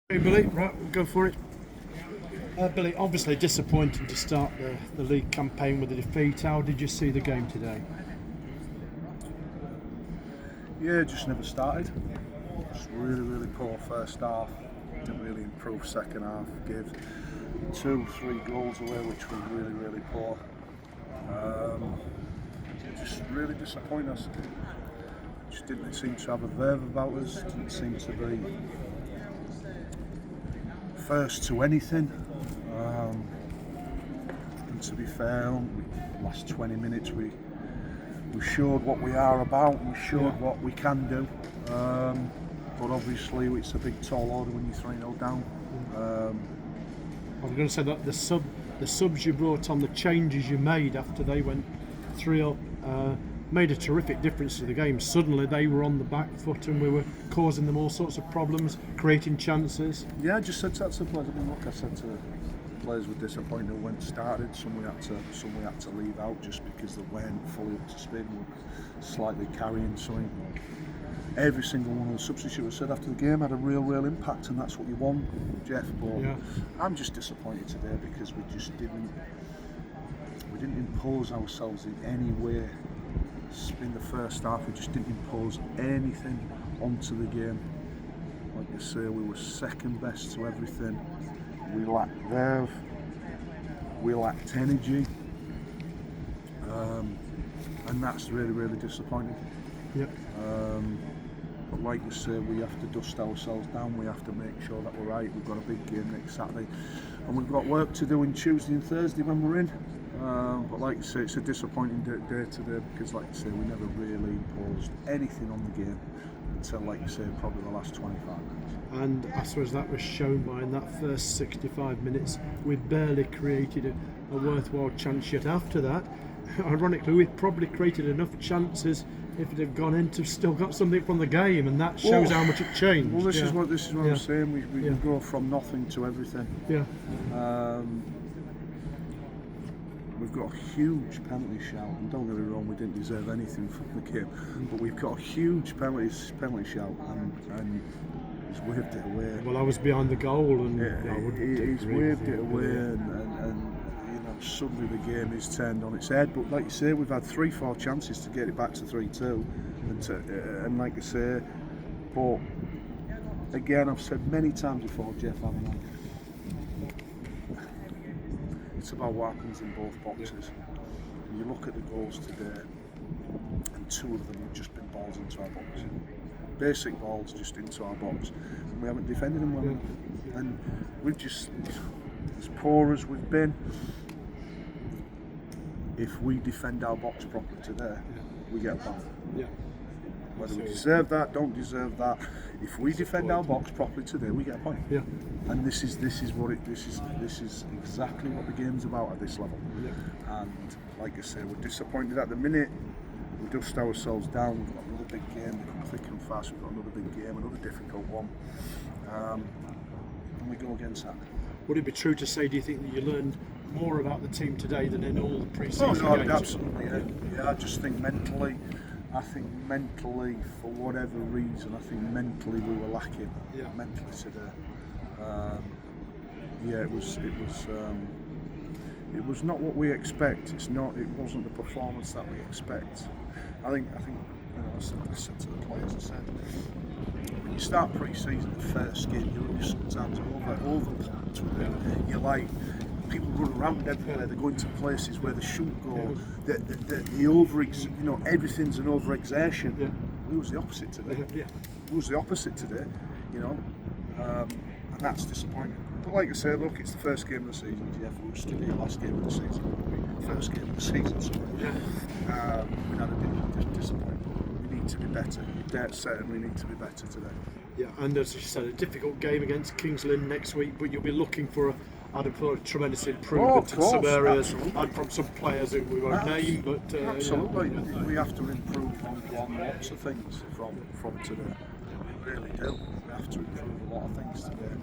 Hey Billy, right, we'll go for it. Billy, obviously disappointing to start the league campaign with a defeat. How did you see the game today? Yeah, just never started. Just really poor first half. Didn't really improve second half. Gave 2-3 goals away, which were really poor. Just really disappointing us. Just didn't seem to have a verve about us. Didn't seem to be first to anything. And to be fair, the last 20 minutes we showed what we are about. We showed what we can do. But obviously it's a big tall order when you're 3-0 down. I was going to say that the subs you brought on, the changes you made after they went 3-0, made a terrific difference to the game. Suddenly they were on the back foot and we were causing them all sorts of problems, creating chances. Yeah, I just said that to the players. I mean, look, I said to the players were disappointed when it started. Some we had to leave out just because they weren't fully up to speed. We were slightly carrying something. Every single one of the substitutes said after the game had a real impact, and that's what you want, Jeff. But I'm just disappointed today because we didn't impose ourselves in any way. In the first half, we just didn't impose anything onto the game. Like you say, we were second best to everything. We lacked verve, we lacked energy, and that's really disappointing. Yep. But like you say, we have to dust ourselves down. We have to make sure that we're right. We've got a big game next Saturday, and we've got work to do on Tuesday and Thursday when we're in. But like you say, it's a disappointing day today because, like you say, we never really imposed anything on the game until, like you say, probably the last 25 minutes. And I suppose that was shown by in that first 65 minutes, we barely created a worthwhile chance yet. After that, ironically, we probably created enough chances if it had gone in to still got something from the game, and that shows how much it changed. Well, this is what I'm saying. We go from nothing to everything. Yeah. We've got a huge penalty shout, and don't get me wrong, we didn't deserve anything from the game, but we've got a huge penalty shout, and he's waved it away. Well, I was behind the goal, and he's waved it away, and you know, suddenly the game is turned on its head. But like you say, we've had 3-4 chances to get it back to 3-2, and like I say, but again, I've said many times before, Jeff, haven't I? It's about what happens in both boxes. And you look at the goals today, and 2 of them have just been balls into our box. Basic balls just into our box. And we haven't defended them well enough. And we've just, as poor as we've been, if we defend our box properly today, we get a point. Whether we deserve that, don't deserve that. If we defend our box properly today, we get a point. Yeah. And this is exactly what the game's about at this level. Yeah. And like I say, we're disappointed at the minute. We dust ourselves down. We've got another big game. We come thick and fast. We've got another big game, another difficult one, and we go against that. Would it be true to say, do you think that you learned more about the team today than in all the pre-season games? Absolutely. Yeah. I just think mentally, for whatever reason, I think mentally we were lacking. Yeah. Mentally today. It was not what we expect. It wasn't the performance that we expect. I think you know, I said to the players, I said, when you start pre-season, the first game, you're sometimes overpumped with it. You're like, people run around everywhere. They're going to places where they shouldn't go. Everything's an over-exertion. Yeah. We was the opposite today. We was the opposite today. You know, and that's disappointing. But like I say, look, it's the first game of the season. Jeff, we'll still be the last game of the season. First game of the season. So we had a bit of disappointment. We need to be better. We certainly need to be better today. Yeah, and as you said, a difficult game against Kings Lynn next week, but you'll be looking for a tremendous improvement in some areas, and from some players who we won't name. But absolutely, we have to improve on lots of things from today. We really do. We have to improve a lot of things today.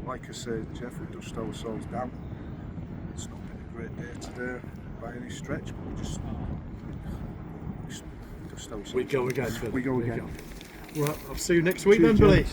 Like I said, Jeff, we dust ourselves down. It's not been a great day today by any stretch, but we just dust ourselves. We go again. We go again. Right, I'll see you next week then, Billy.